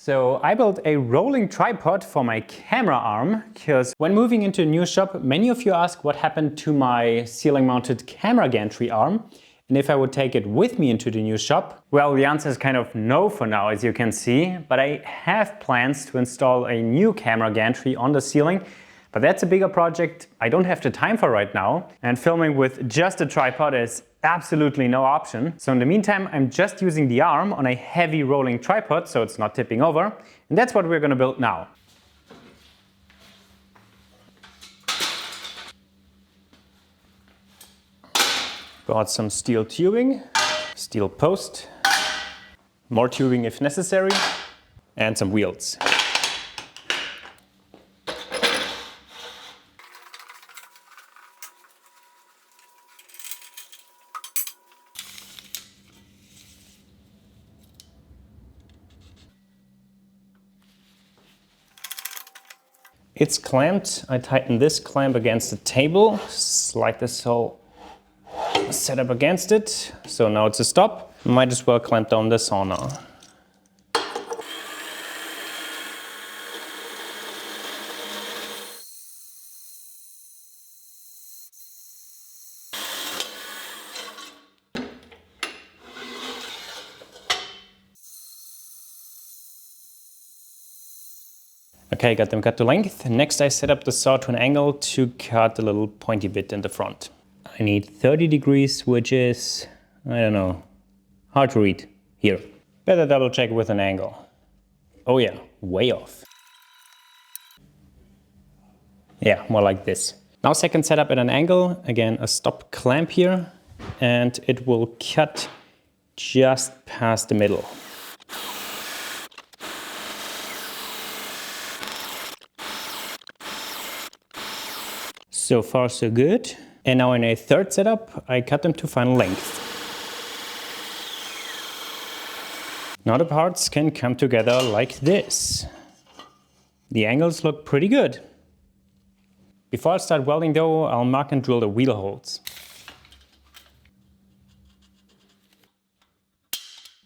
So I built a rolling tripod for my camera arm because when moving into a new shop, many of you ask what happened to my ceiling mounted camera gantry arm and if I would take it with me into the new shop. Well, the answer is kind of no for now, as you can see, but I have plans to install a new camera gantry on the ceiling. But that's a bigger project I don't have the time for right now, and filming with just a tripod is absolutely no option. So in the meantime, I'm just using the arm on a heavy rolling tripod so it's not tipping over, and that's what we're gonna build now. Got some steel tubing, steel post, more tubing if necessary, and some wheels. It's clamped. I tighten this clamp against the table, slide this whole setup against it. So now it's a stop. Might as well clamp down the saw now. Okay, got them cut to length. Next I set up the saw to an angle to cut the little pointy bit in the front. I need 30 degrees, which is, I don't know, hard to read. Here. Better double check with an angle. Oh yeah, way off. Yeah, more like this. Now second setup at an angle, again a stop clamp here, and it will cut just past the middle. So far so good. And now in a third setup, I cut them to final length. Now the parts can come together like this. The angles look pretty good. Before I start welding though, I'll mark and drill the wheel holes.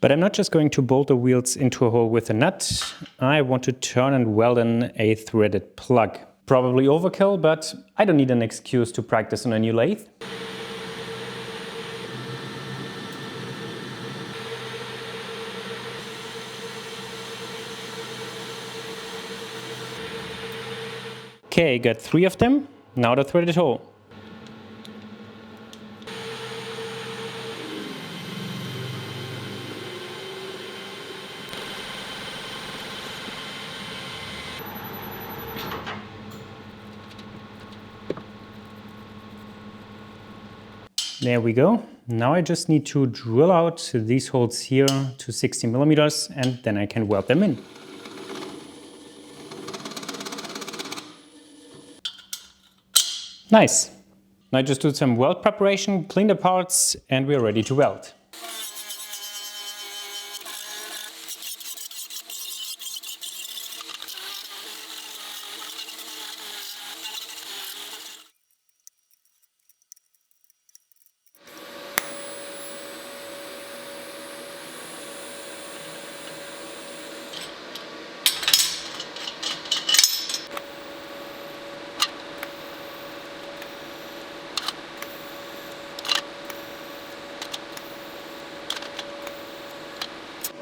But I'm not just going to bolt the wheels into a hole with a nut. I want to turn and weld in a threaded plug. Probably overkill, but I don't need an excuse to practice on a new lathe. Okay, got 3 of them. Now the threaded hole. There we go. Now I just need to drill out these holes here to 60 millimeters and then I can weld them in. Nice. Now I just do some weld preparation, clean the parts, and we're ready to weld.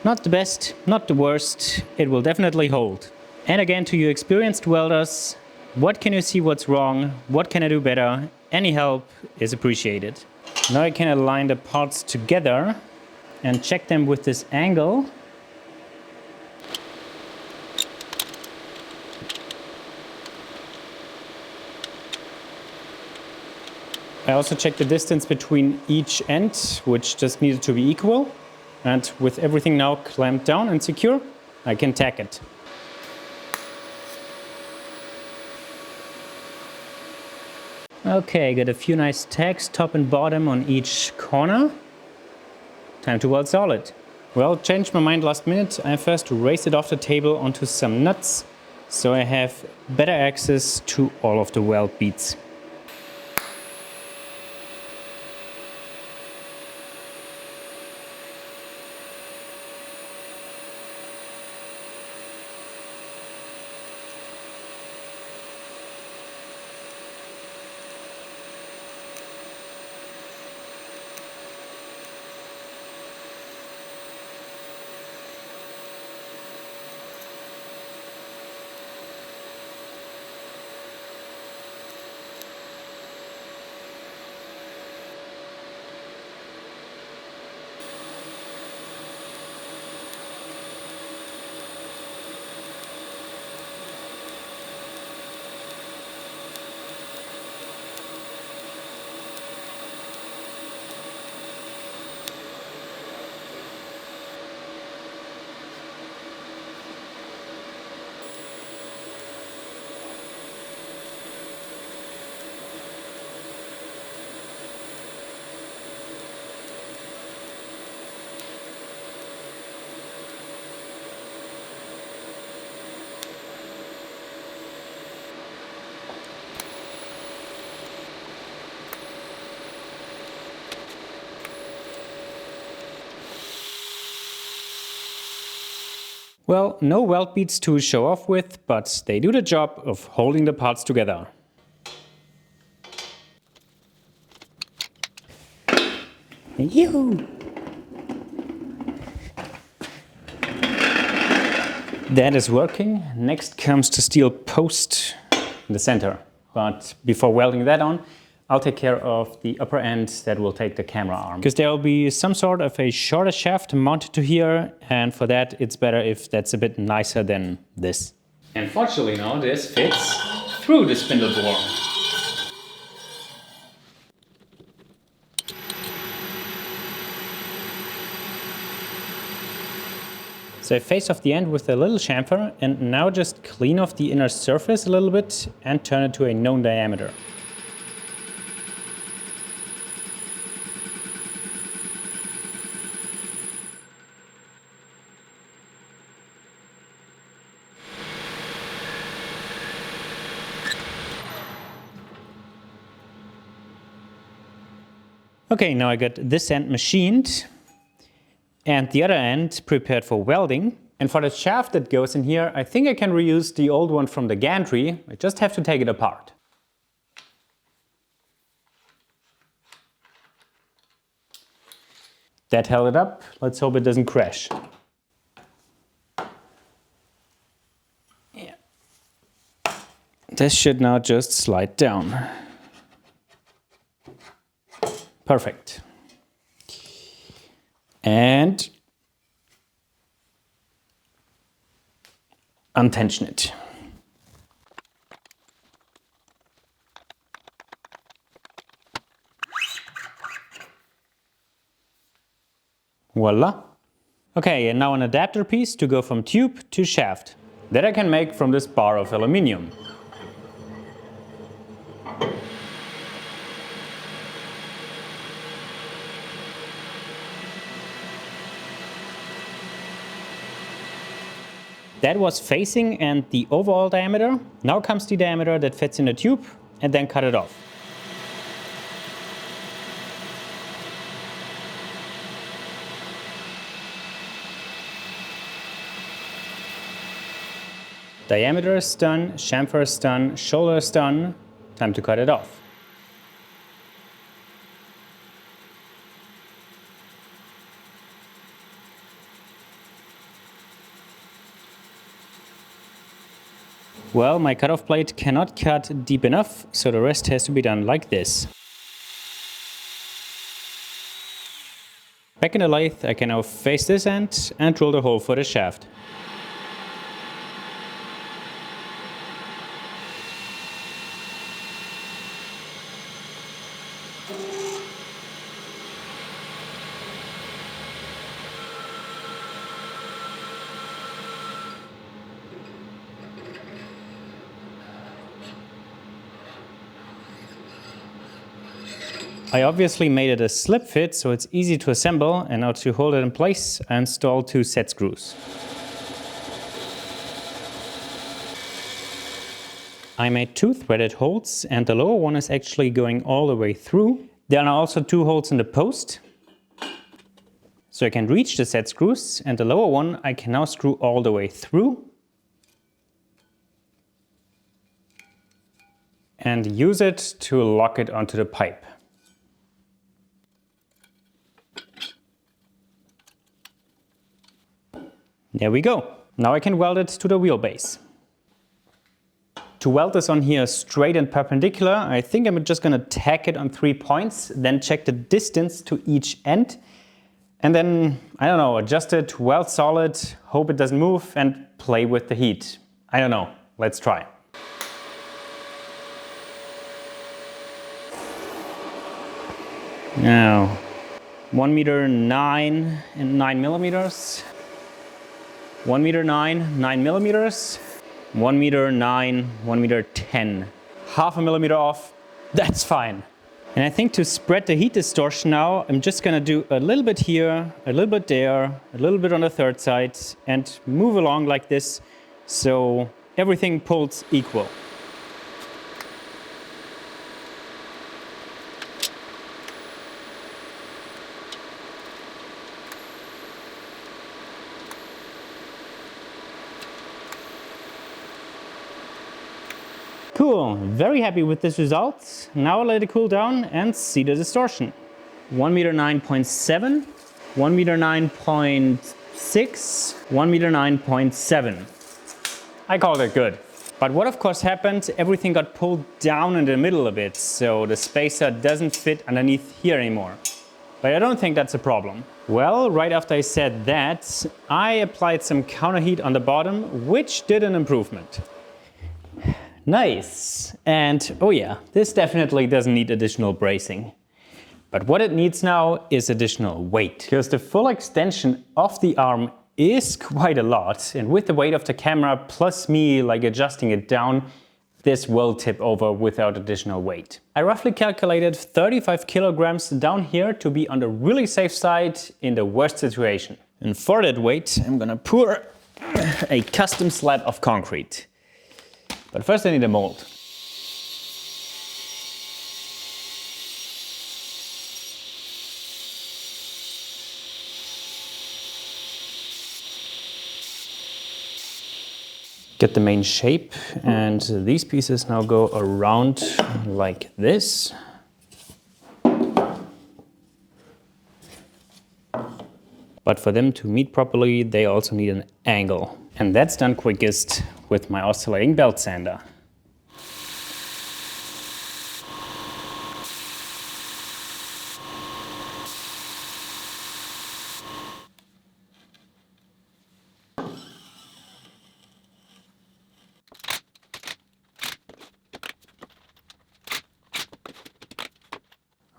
Not the best, not the worst, it will definitely hold. And again, to you experienced welders, what can you see what's wrong? What can I do better? Any help is appreciated. Now I can align the parts together and check them with this angle. I also checked the distance between each end, which just needed to be equal. And with everything now clamped down and secure, I can tack it. Okay, got a few nice tacks, top and bottom on each corner. Time to weld solid. Well, changed my mind last minute. I first raised it off the table onto some nuts, so I have better access to all of the weld beads. Well, no weld beads to show off with, but they do the job of holding the parts together. Yoo! That is working. Next comes the steel post in the center. But before welding that on, I'll take care of the upper end that will take the camera arm. Because there will be some sort of a shorter shaft mounted to here, and for that it's better if that's a bit nicer than this. And fortunately now this fits through the spindle bore. So I face off the end with a little chamfer and now just clean off the inner surface a little bit and turn it to a known diameter. Okay, now I got this end machined and the other end prepared for welding. And for the shaft that goes in here, I think I can reuse the old one from the gantry. I just have to take it apart. That held it up. Let's hope it doesn't crash. Yeah. This should now just slide down. Perfect. And untension it. Voila. Okay, and now an adapter piece to go from tube to shaft. That I can make from this bar of aluminium. That was facing and the overall diameter. Now comes the diameter that fits in the tube and then cut it off. Diameter is done, chamfer is done, shoulder is done. Time to cut it off. Well, my cutoff plate cannot cut deep enough, so the rest has to be done like this. Back in the lathe, I can now face this end and drill the hole for the shaft. I obviously made it a slip fit, so it's easy to assemble, and now to hold it in place, I installed 2 set screws. I made 2 threaded holes, and the lower one is actually going all the way through. There are now also 2 holes in the post, so I can reach the set screws, and the lower one I can now screw all the way through and use it to lock it onto the pipe. There we go. Now I can weld it to the wheelbase. To weld this on here straight and perpendicular, I think I'm just going to tack it on 3 points, then check the distance to each end, and then, I don't know, adjust it, weld solid, hope it doesn't move, and play with the heat. I don't know. Let's try. Now, 1 meter 9 and 9 millimeters. 1 meter 9, 9 millimeters. 1 meter 9, 1 meter 10. Half a millimeter off, that's fine. And I think to spread the heat distortion now, I'm just gonna do a little bit here, a little bit there, a little bit on the third side, and move along like this, so everything pulls equal. Cool, very happy with this result. Now I'll let it cool down and see the distortion. 1 meter 9.7, 1 meter 9.6, 1 meter 9.7. I called it good. But what of course happened, everything got pulled down in the middle a bit, so the spacer doesn't fit underneath here anymore. But I don't think that's a problem. Well, right after I said that, I applied some counter heat on the bottom, which did an improvement. Nice. And oh yeah, this definitely doesn't need additional bracing. But what it needs now is additional weight, because the full extension of the arm is quite a lot, and with the weight of the camera plus me like adjusting it down, this will tip over without additional weight. I roughly calculated 35 kilograms down here to be on the really safe side in the worst situation. And for that weight, I'm gonna pour a custom slab of concrete. But first I need a mold. Get the main shape, and these pieces now go around like this. But for them to meet properly, they also need an angle. And that's done quickest with my oscillating belt sander.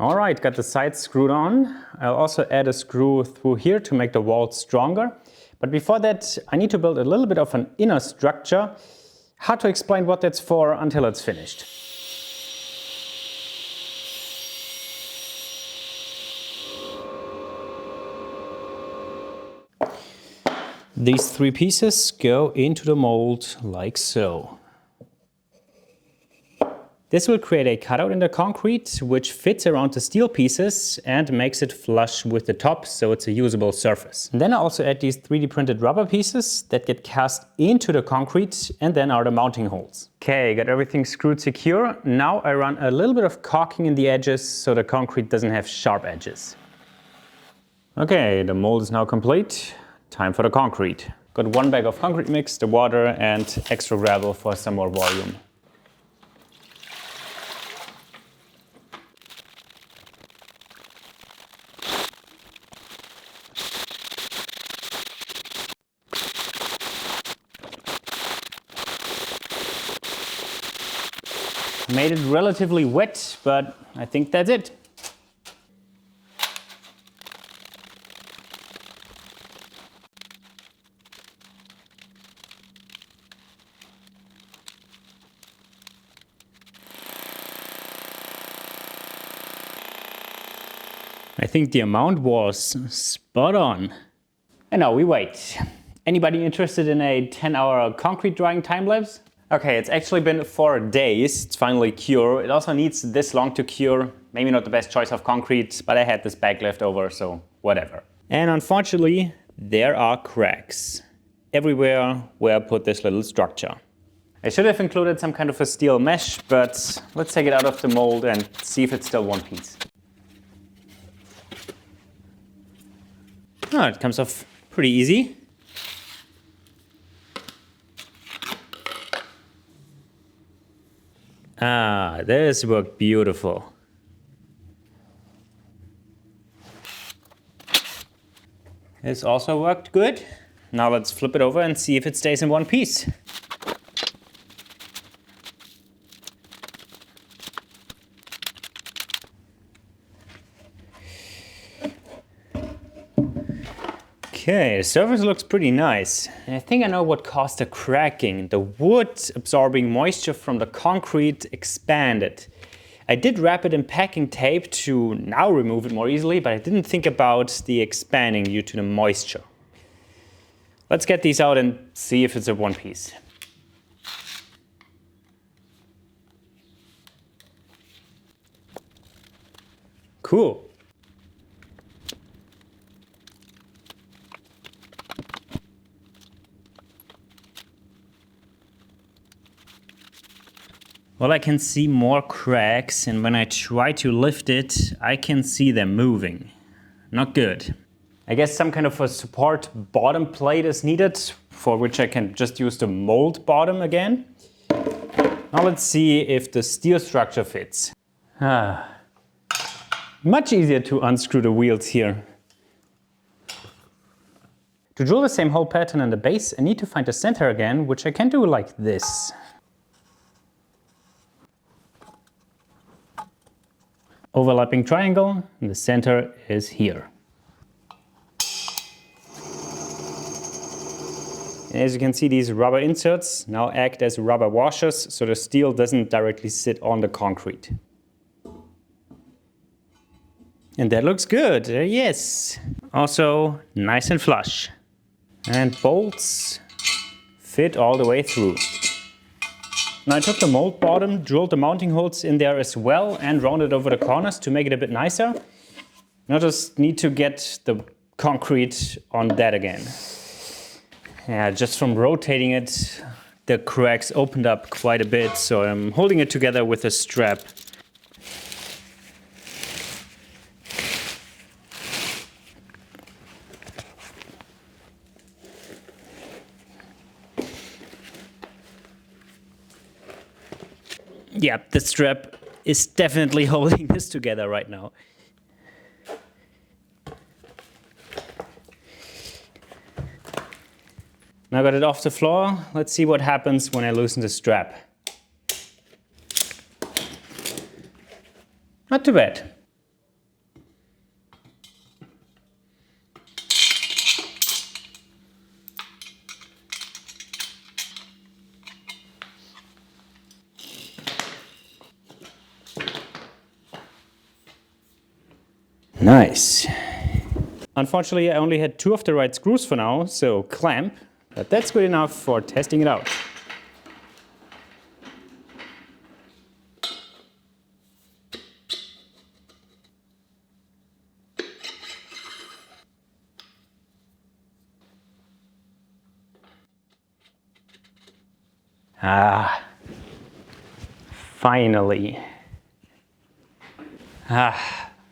All right, got the sides screwed on. I'll also add a screw through here to make the wall stronger. But before that, I need to build a little bit of an inner structure. Hard to explain what that's for until it's finished. These three pieces go into the mold like so. This will create a cutout in the concrete, which fits around the steel pieces and makes it flush with the top, so it's a usable surface. And then I also add these 3D printed rubber pieces that get cast into the concrete and then are the mounting holes. Okay, got everything screwed secure. Now I run a little bit of caulking in the edges so the concrete doesn't have sharp edges. Okay, the mold is now complete. Time for the concrete. Got 1 bag of concrete mix, the water and extra gravel for some more volume. Made it relatively wet, but I think that's it. I think the amount was spot on. And now we wait. Anybody interested in a 10-hour concrete drying time lapse? Okay, it's actually been 4 days. It's finally cured. It also needs this long to cure. Maybe not the best choice of concrete, but I had this bag left over, so whatever. And unfortunately, there are cracks everywhere where I put this little structure. I should have included some kind of a steel mesh, but let's take it out of the mold and see if it's still one piece. Oh, it comes off pretty easy. Ah, this worked beautiful. This also worked good. Now let's flip it over and see if it stays in one piece. Okay, the surface looks pretty nice. And I think I know what caused the cracking. The wood absorbing moisture from the concrete expanded. I did wrap it in packing tape to now remove it more easily, but I didn't think about the expanding due to the moisture. Let's get these out and see if it's a one piece. Cool. Well, I can see more cracks, and when I try to lift it, I can see them moving. Not good. I guess some kind of a support bottom plate is needed, for which I can just use the mold bottom again. Now let's see if the steel structure fits. Much easier to unscrew the wheels here. To drill the same hole pattern in the base, I need to find the center again, which I can do like this. Overlapping triangle, and the center is here. And as you can see, these rubber inserts now act as rubber washers, so the steel doesn't directly sit on the concrete. And that looks good, yes. Also nice and flush. And bolts fit all the way through. Now I took the mold bottom, drilled the mounting holes in there as well, and rounded over the corners to make it a bit nicer. Now just need to get the concrete on that again. Yeah, just from rotating it, the cracks opened up quite a bit, so I'm holding it together with a strap. Yeah, the strap is definitely holding this together right now. Now I got it off the floor. Let's see what happens when I loosen the strap. Not too bad. Nice. Unfortunately, I only had 2 of the right screws for now, so clamp, but that's good enough for testing it out. Finally.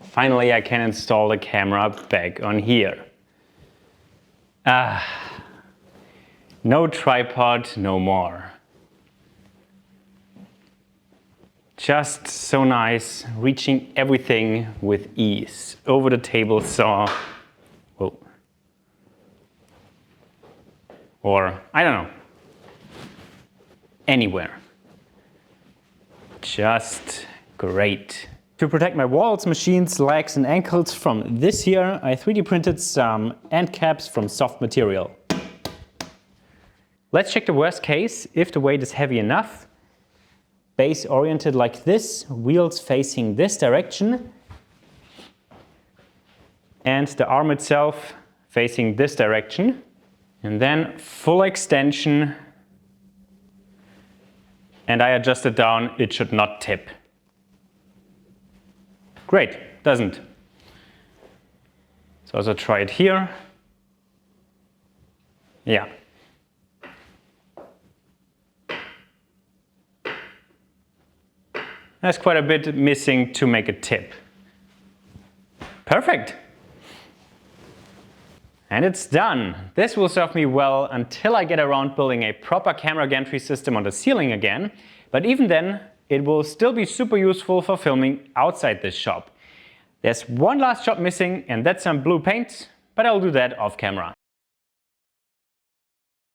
Finally I can install the camera back on here. No tripod, no more. Just so nice, reaching everything with ease. Over the table saw. Whoa. Or, I don't know. Anywhere. Just great. To protect my walls, machines, legs and ankles from this here, I 3D printed some end caps from soft material. Let's check the worst case, if the weight is heavy enough. Base oriented like this, wheels facing this direction, and the arm itself facing this direction. And then full extension, and I adjust it down, it should not tip. Great, doesn't. So also try it here. Yeah. There's quite a bit missing to make a tip. Perfect. And it's done. This will serve me well until I get around building a proper camera gantry system on the ceiling again. But even then, it will still be super useful for filming outside this shop. There's one last job missing, and that's some blue paint, but I'll do that off camera.